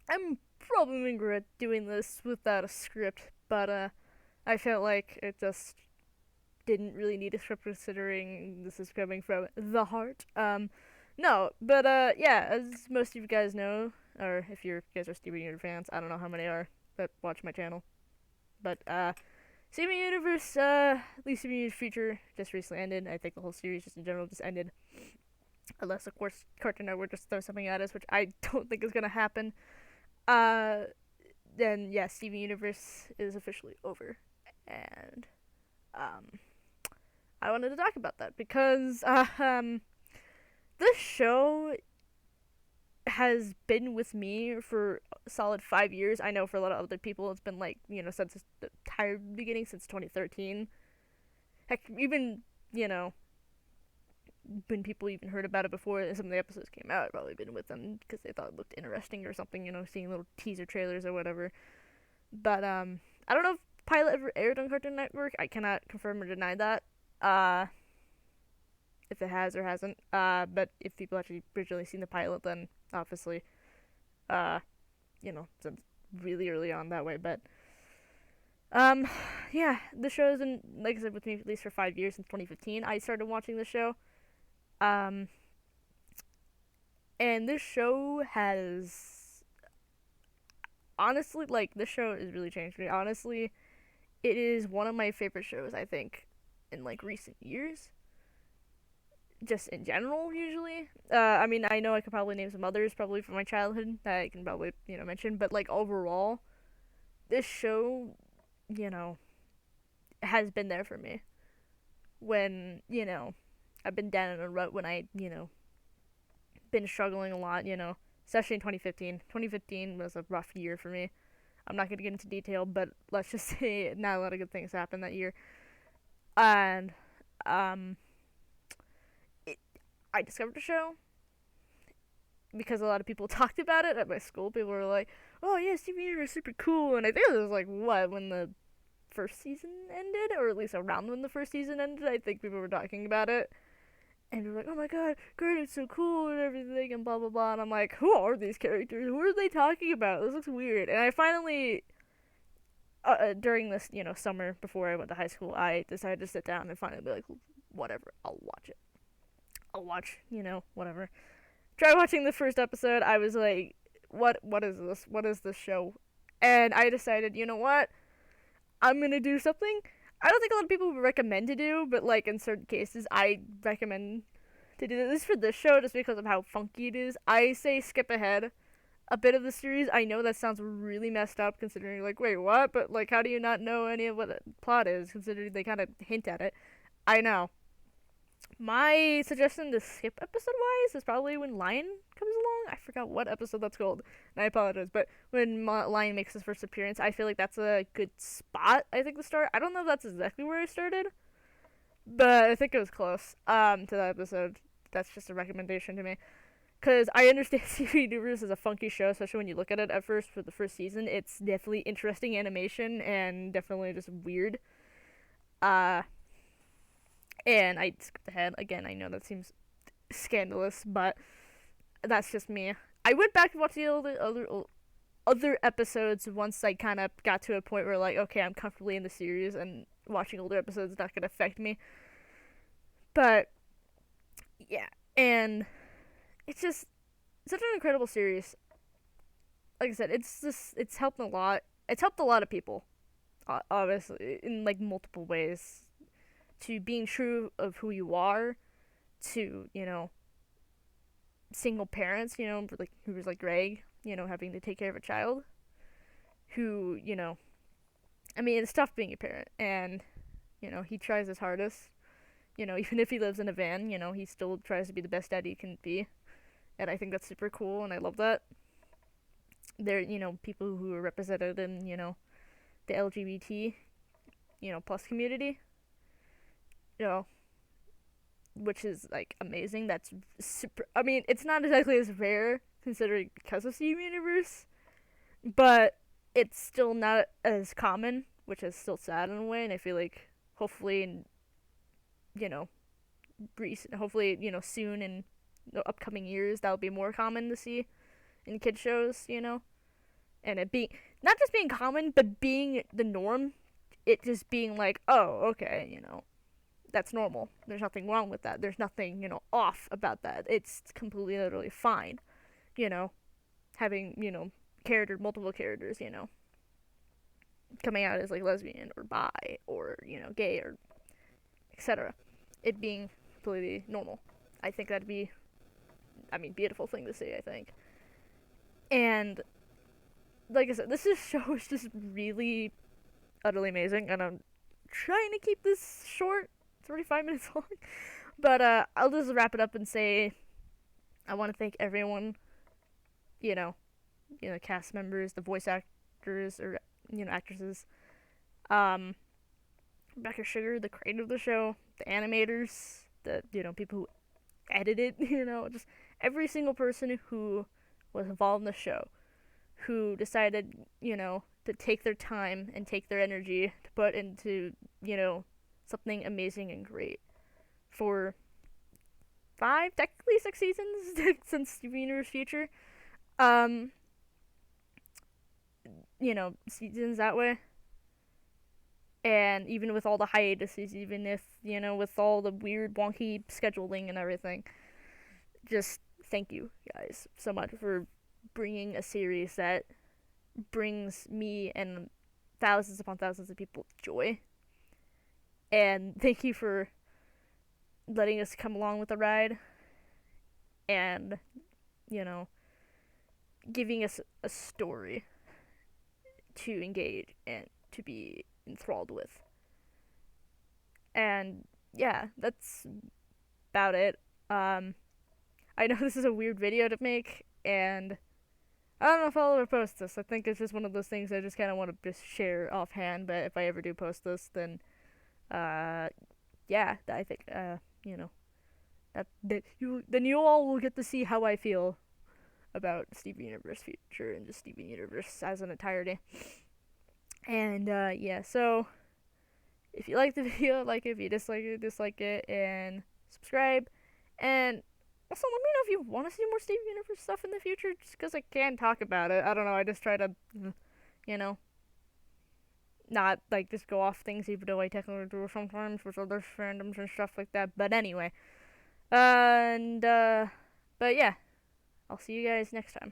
I'm probably gonna regret doing this without a script, but I felt like it just didn't really need a script considering this is coming from the heart. No, but yeah, as most of you guys know, or if you guys are Steven Universe fans, I don't know how many are that watch my channel, but Steven Universe, at least Steven Universe feature just recently ended. I think the whole series just in general just ended, unless of course Cartoon Network just throws something at us, which I don't think is gonna happen. Uh, then yeah, Steven Universe is officially over, and um, I wanted to talk about that because this show has been with me for a solid 5 years. I know for a lot of other people, it's been like since the entire beginning, since 2013. Heck, even you know when people even heard about it before some of the episodes came out, I've probably been with them because they thought it looked interesting or something. Seeing little teaser trailers or whatever. But I don't know if pilot ever aired on Cartoon Network. I cannot confirm or deny that. Uh, if it has or hasn't. But if people actually originally seen the pilot, then obviously, uh, since really early on that way. But um, yeah, the show's been like I said with me at least for 5 years since 2015. I started watching the show. Um, and this show has honestly like this show has really changed me. Honestly, it is one of my favorite shows. I think in like recent years. Just in general, usually. I mean, I know I could probably name some others probably from my childhood that I can probably mention, but like overall, this show, you know, has been there for me when I've been down in a rut when I been struggling a lot, especially in 2015. 2015 was a rough year for me. I'm not gonna get into detail, but let's just say not a lot of good things happened that year, and um, it, I discovered the show because a lot of people talked about it at my school. People were like, "Oh yeah, Steven Universe is super cool," and I think it was like what when the first season ended, or at least around when the first season ended. I think people were talking about it, and they were like, "Oh my god, Gert is so cool and everything," and blah blah blah. And I'm like, "Who are these characters? Who are they talking about? This looks weird." And I finally, during this summer before I went to high school, I decided to sit down and finally be like, "Whatever, I'll watch it. I'll watch whatever." Try watching the first episode. I was like, what is this? What is this show? And I decided, you know what? I'm gonna do something I don't think a lot of people would recommend to do, but like in certain cases, I recommend to do this. At least for this show, just because of how funky it is. I say skip ahead a bit of the series. I know that sounds really messed up, considering like, wait, what? But like, how do you not know any of what the plot is, considering they kind of hint at it? I know. My suggestion to skip episode wise is probably when Lion comes along. I forgot what episode that's called, and I apologize. But when Lion makes his first appearance, I feel like that's a good spot. I think to start. I don't know if that's exactly where I started, but I think it was close. To that episode. That's just a recommendation to me. Because I understand CV Universe is a funky show, especially when you look at it at first for the first season. It's definitely interesting animation and definitely just weird. Uh, and I skipped ahead. Again, I know that seems scandalous, but that's just me. I went back and watched the other episodes once I kind of got to a point where like, okay, I'm comfortably in the series and watching older episodes is not gonna affect me. But yeah, and it's just such an incredible series. Like I said, it's helped a lot. It's helped a lot of people, obviously, in like multiple ways. To being true of who you are, to single parents, like who was like Greg, having to take care of a child who, I mean, it's tough being a parent, and he tries his hardest. Even if he lives in a van, he still tries to be the best dad he can be, and I think that's super cool, and I love that. There, people who are represented in, the LGBT, plus community, you know, which is like amazing. That's super. I mean, it's not exactly as rare considering because of Steam Universe, but it's still not as common, which is still sad in a way. And I feel like hopefully in you know hopefully soon in the upcoming years that'll be more common to see in kid shows. and it being not just being common, but being the norm. It just being like, oh, okay, that's normal. There's nothing wrong with that. There's nothing, off about that. It's completely, literally fine, you know, having, multiple characters, coming out as like lesbian or bi or, gay or etc. It being completely normal. I think that'd be, beautiful thing to see, I think. And like I said, this show is just really utterly amazing, and I'm trying to keep this short, 35 minutes long. But I'll just wrap it up and say I want to thank everyone, you know, cast members, the voice actors or actresses, um, Rebecca Sugar, the creator of the show, the animators, the people who edit it, just every single person who was involved in the show, who decided, to take their time and take their energy to put into, something amazing and great for 5, technically 6 seasons since Steven Universe Future. Um, seasons that way. And even with all the hiatuses, even if, with all the weird, wonky scheduling and everything, just thank you guys so much for bringing a series that brings me and thousands upon thousands of people joy. And thank you for letting us come along with the ride and, giving us a story to engage and to be enthralled with. And yeah, that's about it. I know this is a weird video to make, and I don't know if I'll ever post this. I think it's just one of those things I just kind of want to just share offhand. But if I ever do post this, then, yeah, I think, then you all will get to see how I feel about Steven Universe Future and just Steven Universe as an entirety. And yeah, so if you like the video, like it. If you dislike it, and subscribe. And also, let me know if you want to see more Steven Universe stuff in the future, just because I can talk about it. I don't know, I just try to, not, like, just go off things, even though I technically do sometimes with other fandoms and stuff like that. But anyway. But yeah, I'll see you guys next time.